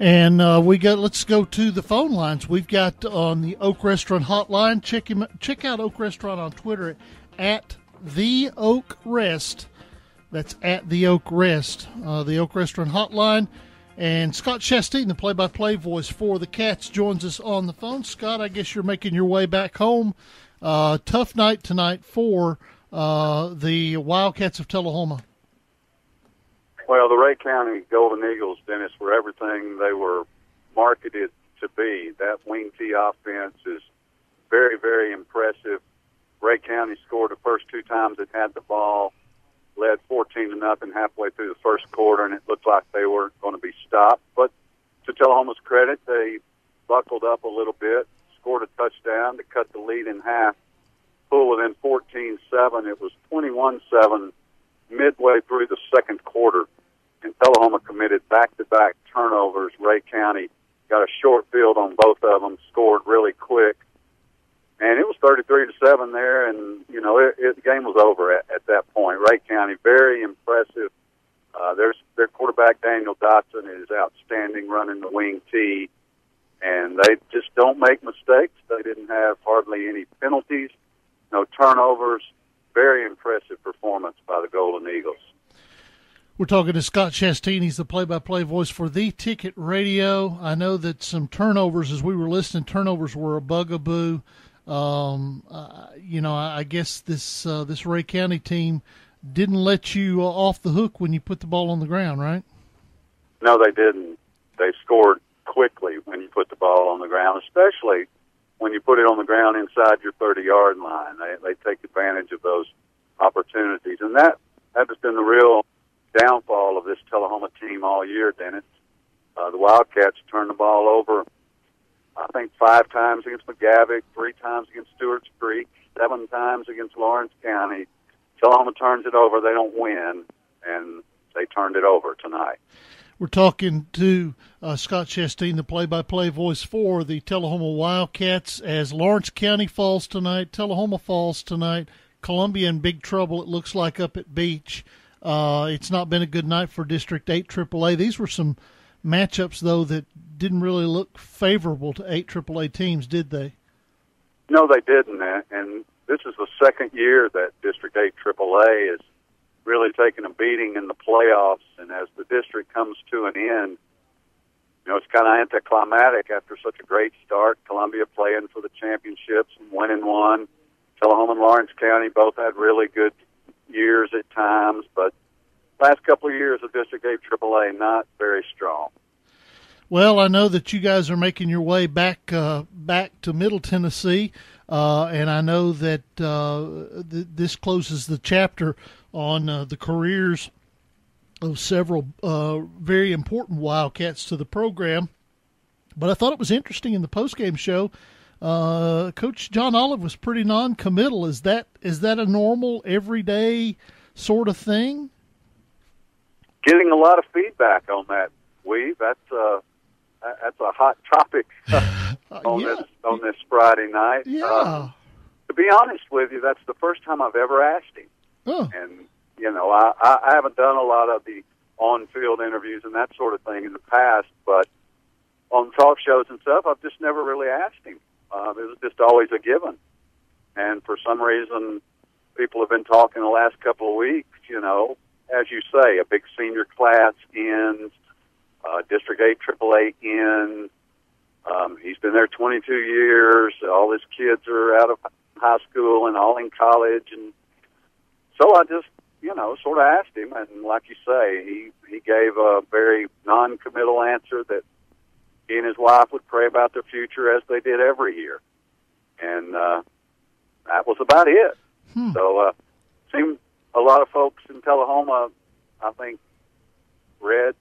And let's go to the phone lines. We've got on the Oak Restaurant hotline. Check out Oak Restaurant on Twitter at The Oak Rest. That's at The Oak Rest, the Oak Restaurant hotline. And Scott Shasteen, the play-by-play voice for the Cats, joins us on the phone. Scott, I guess you're making your way back home. Tough night tonight for the Wildcats of Tullahoma. Well, the Ray County Golden Eagles, Dennis, were everything they were marketed to be. That wing tee offense is very, very impressive. Ray County scored the first two times it had the ball, led 14-0 halfway through the first quarter, and it looked like they were going to be stopped. But to Tullahoma's credit, they buckled up a little bit, scored a touchdown to cut the lead in half, pull within 14-7. It was 21-7 midway through the second quarter, and Tullahoma committed back-to-back turnovers. Ray County got a short field on both of them, scored really quick, and it was 33-7 there, and, the game was over at that point. Ray County, very impressive. Their quarterback, Daniel Dotson, is outstanding running the wing tee, and they just don't make mistakes. They didn't have hardly any penalties, no turnovers. Very impressive performance by the Golden Eagles. We're talking to Scott Shasteen. He's the play-by-play voice for The Ticket Radio. I know that some turnovers, as we were listening, turnovers were a bugaboo. I guess this Ray County team didn't let you off the hook when you put the ball on the ground, right? No, they didn't. They scored quickly when you put the ball on the ground, especially when you put it on the ground inside your 30-yard line. They take advantage of those opportunities. And that has been the real downfall of this Tullahoma team all year, Dennis. The Wildcats turned the ball over, I think, 5 times against McGavick, 3 times against Stewart's Creek, 7 times against Lawrence County. Tullahoma turns it over, they don't win, and they turned it over tonight. We're talking to Scott Shasteen, the play-by-play voice for the Tullahoma Wildcats, as Lawrence County falls tonight, Tullahoma falls tonight, Columbia in big trouble, it looks like, up at Beach. It's not been a good night for District 8 AAA. These were some matchups, though, that didn't really look favorable to 8 AAA teams, did they? No, they didn't, and this is the second year that District 8 AAA is really taking a beating in the playoffs, and as the district comes to an end, it's kind of anticlimactic after such a great start. Columbia playing for the championships and winning one. Tullahoma and Lawrence County both had really good years at times, but last couple of years of District 8 AAA not very strong. Well, I know that you guys are making your way back to Middle Tennessee, and I know that this closes the chapter on the careers of several very important Wildcats to the program. But I thought it was interesting in the postgame show, Coach John Olive was pretty non-committal. Is that a normal, everyday sort of thing? Getting a lot of feedback on that, Weave. That's a hot topic on this Friday night. Yeah. To be honest with you, that's the first time I've ever asked him. Oh. And, I haven't done a lot of the on-field interviews and that sort of thing in the past, but on talk shows and stuff, I've just never really asked him. It was just always a given. And for some reason, people have been talking the last couple of weeks, as you say, a big senior class ends, District 8 AAA ends. He's been there 22 years. All his kids are out of high school and all in college. And so I just, sort of asked him. And like you say, he gave a very non-committal answer that he and his wife would pray about their future as they did every year. And that was about it. So seemed a lot of folks in Tullahoma, I think, are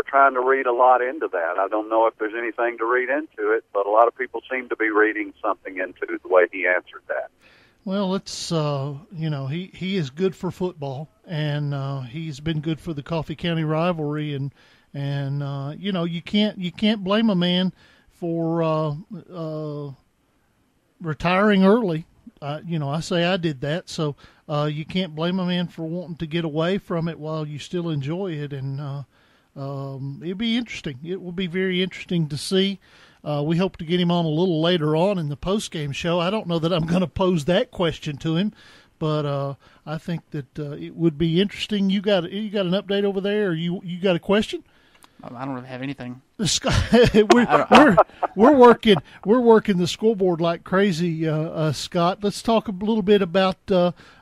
trying to read a lot into that. I don't know if there's anything to read into it, but a lot of people seem to be reading something into the way he answered that. Well, it's he is good for football, and he's been good for the Coffee County rivalry, and you can't blame a man for retiring early. I say I did that, so you can't blame a man for wanting to get away from it while you still enjoy it, and It'll be interesting. It will be very interesting to see. We hope to get him on a little later on in the post-game show. I don't know that I'm going to pose that question to him, but I think that it would be interesting. You got an update over there, or you got a question? I don't really have anything. we're working the scoreboard like crazy, Scott. Let's talk a little bit about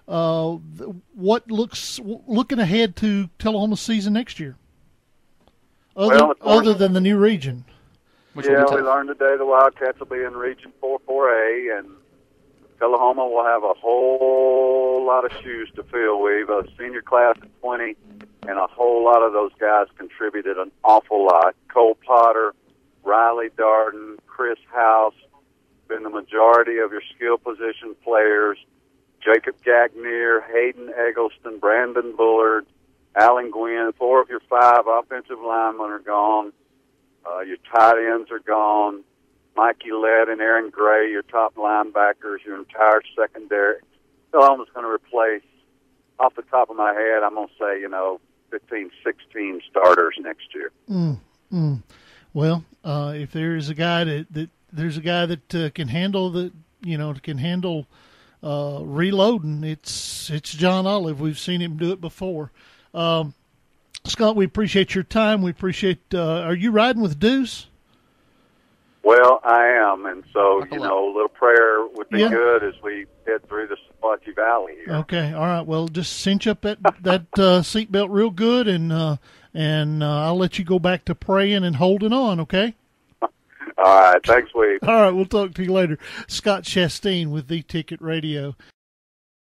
what looking ahead to Tullahoma's season next year. Other than the new region. We learned today the Wildcats will be in Region 4A, and Tullahoma will have a whole lot of shoes to fill. We've a senior class of 20, and a whole lot of those guys contributed an awful lot. Cole Potter, Riley Darden, Chris House, been the majority of your skill position players. Jacob Gagnier, Hayden Eggleston, Brandon Bullard, Alan Gwynn. 4 of your 5 offensive linemen are gone. Your tight ends are gone. Mikey Lett and Aaron Gray, your top linebackers, your entire secondary. Tullahoma's going to replace, off the top of my head, I'm going to say, 15, 16 starters next year. Well, if there's a guy that can handle reloading, it's John Olive. We've seen him do it before. Scott, we appreciate your time. We appreciate. Are you riding with Deuce? Well, I am, and so a little prayer would be good as we head through the Sequatchie Valley here. Okay, all right. Well, just cinch up that seatbelt real good, and I'll let you go back to praying and holding on. Okay. All right. Thanks, Weave. All right. We'll talk to you later. Scott Shasteen with The Ticket Radio.